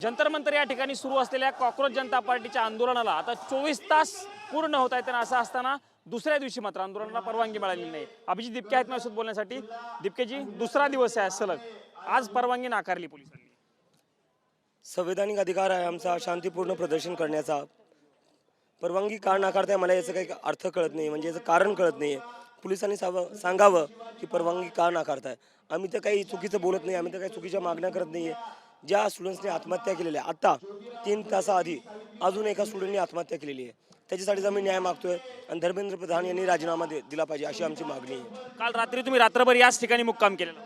जंतर मंतर या ठिकाणी सुरू असलेल्या कॉक्रोच जनता पार्टीच्या आंदोलनाला आता 24 तास पूर्ण होत आहेत. असं असताना दुसऱ्या दिवशी मात्र आंदोलनाला परवानगी मिळालेली नाही. अभिजित दिपके आहेत माझ्यासोबत बोलण्यासाठी. दिपकेजी, दुसरा दिवस आहे सलग, आज परवानगी नाकारली पोलिसांनी. संवैधानिक अधिकार आहे आमचा शांतीपूर्ण प्रदर्शन करण्याचा. परवानगी का नाकारताय मला याचा काही अर्थ कळत नाही, म्हणजे याचं कारण कळत नाही. पोलिसांनी सांगावं की परवानगी का नाकारताय. आम्ही तर काही चुकीचं बोलत नाही, आम्ही तर काही चुकीच्या मागण्या करत नाही आहे. ज्या स्टुडंट्सने आत्महत्या केलेल्या आता 3 तासाआधी अजून एका स्टुडंटने आत्महत्या केलेली आहे, त्याच्यासाठी आम्ही न्याय मागतोय आणि धर्मेंद्र प्रधान यांनी राजीनामा दिला पाहिजे अशी आमची मागणी आहे. काल रात्री तुम्ही रात्रभर याच ठिकाणी मुक्काम केलेला.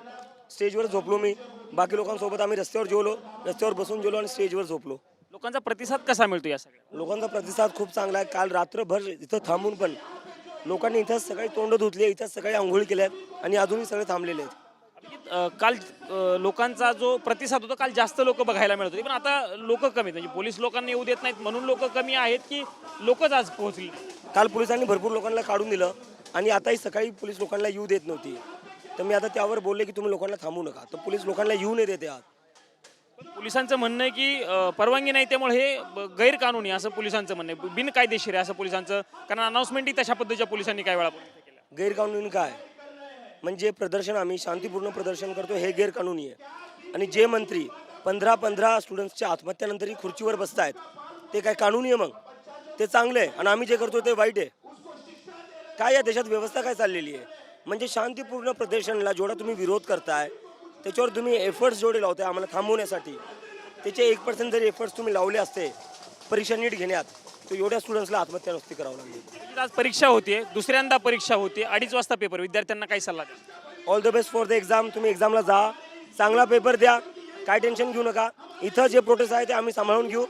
स्टेजवर झोपलो मी, बाकी लोकांसोबत आम्ही रस्त्यावर जेवलो, रस्त्यावर बसून जेवलो आणि स्टेजवर झोपलो. लोकांचा प्रतिसाद कसा मिळतो या सगळ्या? लोकांचा प्रतिसाद खूप चांगला आहे. काल रात्रभर इथं थांबून पण लोकांनी इथं सकाळी तोंड धुतली, इथं सकाळी आंघोळी केल्यात आणि अजूनही सगळे थांबलेले आहेत. काल लोकांचा जो प्रतिसाद होता, काल जास्त लोक बघायला मिळत होते, पण आता लोक कमी आहेत. म्हणजे पोलीस लोकांना येऊ देत नाहीत म्हणून लोक कमी आहेत की लोकच आज पोहोचली? काल पोलिसांनी भरपूर लोकांना काढून दिलं आणि आताही सकाळी पोलीस लोकांना येऊ देत नव्हती. तर मी आता त्यावर बोलले की तुम्ही लोकांना थांबू नका, तर पोलीस लोकांना येऊ नाही देते. आज पोलिसांचं म्हणणं आहे की परवानगी नाही त्यामुळे हे गैरकानूनी, असं पोलिसांचं म्हणणं आहे. बिनकायदेशीर आहे असं पोलिसांचं, कारण अनाउन्समेंटही तशा पद्धतीच्या पोलिसांनी काही वेळा केल्या. गैरकानूनी काय म्हणजे प्रदर्शन आम्ही शांतीपूर्ण प्रदर्शन करतो हे गैरकानूनी आहे. आणि जे मंत्री 15 स्टुडंट्सच्या आत्महत्यानंतरही खुर्चीवर बसतायत ते काय कानूनी आहे? मग ते चांगलं आहे आणि आम्ही जे करतो ते वाईट आहे. काय या देशात व्यवस्था काय चाललेली आहे? म्हणजे शांतीपूर्ण प्रदर्शनला जेवढा तुम्ही विरोध करताय त्याच्यावर तुम्ही एफर्ट्स जेवढे लावताय आम्हाला थांबवण्यासाठी, त्याचे 1% जरी एफर्ट्स तुम्ही लावले असते परीक्षा नीट घेण्यात, तर एवढ्या स्टुडंट्सला आत्महत्या नसती करावं लागली. आज परीक्षा होते, दुसऱ्यांदा परीक्षा होते, 2:30 वाजता पेपर. विद्यार्थ्यांना काही सल्ला द्या? All the best for the exam. तुम्ही एक्झामला जा, चांगला पेपर द्या, काय टेन्शन घेऊ नका. इथं जे प्रोटेस्ट आहे ते आम्ही सांभाळून घेऊ.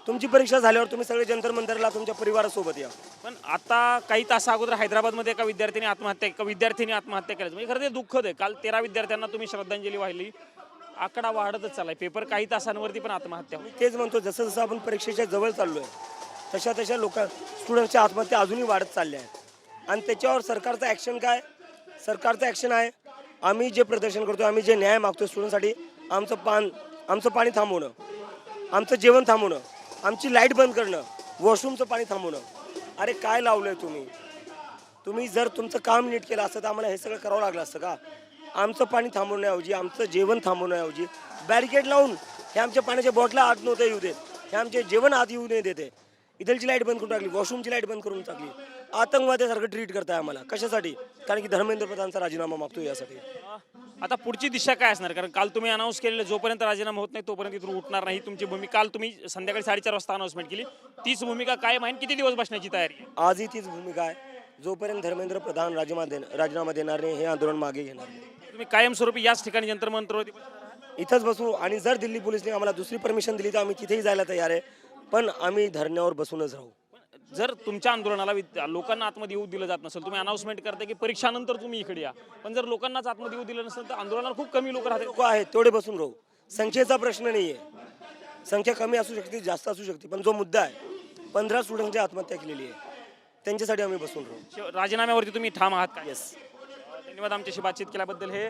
तुमची परीक्षा झाल्यावर तुम्ही सगळे जंतर मंतरला तुमच्या परिवारासोबत या. पण आता काही तास अगोदर हैदराबादमध्ये एका विद्यार्थ्यांनी आत्महत्या केली. म्हणजे खरं ते दुःखद आहे. काल 13 विद्यार्थ्यांना तुम्ही श्रद्धांजली वाहिली. आकडा वाढतच चाललाय. पेपर काही तासांवरती पण आत्महत्या. तेच म्हणतो, जसं जसं आपण परीक्षेच्या जवळ चाललोय तशा स्टुडंट्सच्या आत्महत्या अजूनही वाढत चालल्या आहेत. आणि त्याच्यावर सरकारचं ॲक्शन काय? सरकारचं ॲक्शन आहे आम्ही जे प्रदर्शन करतो, आम्ही जे न्याय मागतो स्टुडंटसाठी, आमचं पाणी थांबवणं, आमचं जेवण थांबवणं, आमची लाईट बंद करणं, वॉशरूमचं पाणी थांबवणं. अरे काय लावलंय तुम्ही जर तुमचं काम नीट केलं असतं तर आम्हाला हे सगळं करावं लागलं असतं का? आमचं पाणी थांबवण्याऐवजी, आमचं जेवण थांबवण्याऐवजी बॅरिकेड लावून हे आमच्या पाण्याच्या बॉटला आत नव्हत्या येऊ देत, हे आमचे जेवण आत येऊ नाही देते, इथलची लाईट बंद करून टाकली, वॉशरूमची लाईट बंद करून टाकली. आतंकवाद्यासारखं ट्रीट करताय आम्हाला. कशासाठी? कारण की धर्मेंद्र प्रधानचा राजीनामा मागतो यासाठी. आता पुढची दिशा काय असणार? कारण काल तुम्ही अनाऊन्स केलेलं जोपर्यंत राजीनामा होत नाही तोपर्यंत इथून उठणार नाही. तुमची भूमिका काल तुम्ही संध्याकाळी 4:30 वाजता अनाउन्समेंट केली, तीच भूमिका कायम आहे? किती दिवस बसण्याची तयारी आहे? आजही तीच भूमिका आहे. जोपर्यंत धर्मेंद्र प्रधान राजीनामा देणार नाही हे आंदोलन मागे घेणार नाही. तुम्ही कायमस्वरूपी याच ठिकाणी जंतर मंतरवरती इथंच बसू आणि जर दिल्ली पोलिसने आम्हाला दुसरी परमिशन दिली तर आम्ही तिथेही जायला तयार आहे, पण आम्ही धरण्यावर बसूनच राहू. जर तुमच्या आंदोलनाला लोकांना आतमध्ये येऊ दिलं जात नसेल, तुम्ही अनाउन्समेंट करता की परीक्षानंतर तुम्ही इकडे या, पण जर लोकांनाच आतमध्ये येऊ दिलं नसेल तर आंदोलनाला खूप कमी लोक राहतात. लोक आहेत तेवढे बसून राहू. संख्येचा प्रश्न नाही आहे. संख्या कमी असू शकते, जास्त असू शकते, पण जो मुद्दा आहे 15 स्टुडंटची आत्महत्या केलेली आहे त्यांच्यासाठी आम्ही बसून राहू. राजीनाम्यावरती तुम्ही ठाम आहात का? येस. धन्यवाद आमच्याशी बातचीत केल्याबद्दल. हे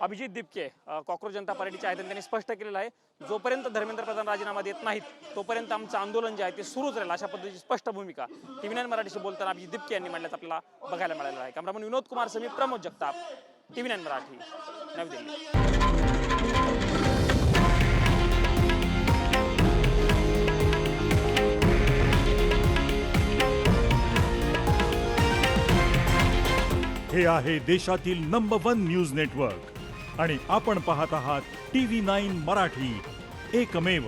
अभिजित दिपके कॉक्रोच जनता पार्टीचे आहेत आणि त्यांनी स्पष्ट केलेलं आहे जोपर्यंत धर्मेंद्र प्रधान राजीनामा देत नाहीत तोपर्यंत आमचं आंदोलन जे आहे ते सुरूच राहील, अशा पद्धतीची स्पष्ट भूमिका TV9 मराठीशी बोलताना अभिजित दिपके यांनी मांडल्याचं आपल्याला बघायला मिळालेलं आहे. कॅमेरामन विनोद कुमार समी, प्रमोद जगताप, TV9 मराठी, नवी दिल्ली. हे आहे देशातील नंबर 1 न्यूज नेटवर्क आणि आपण पाहत आहात TV9 मराठी, एकमेव.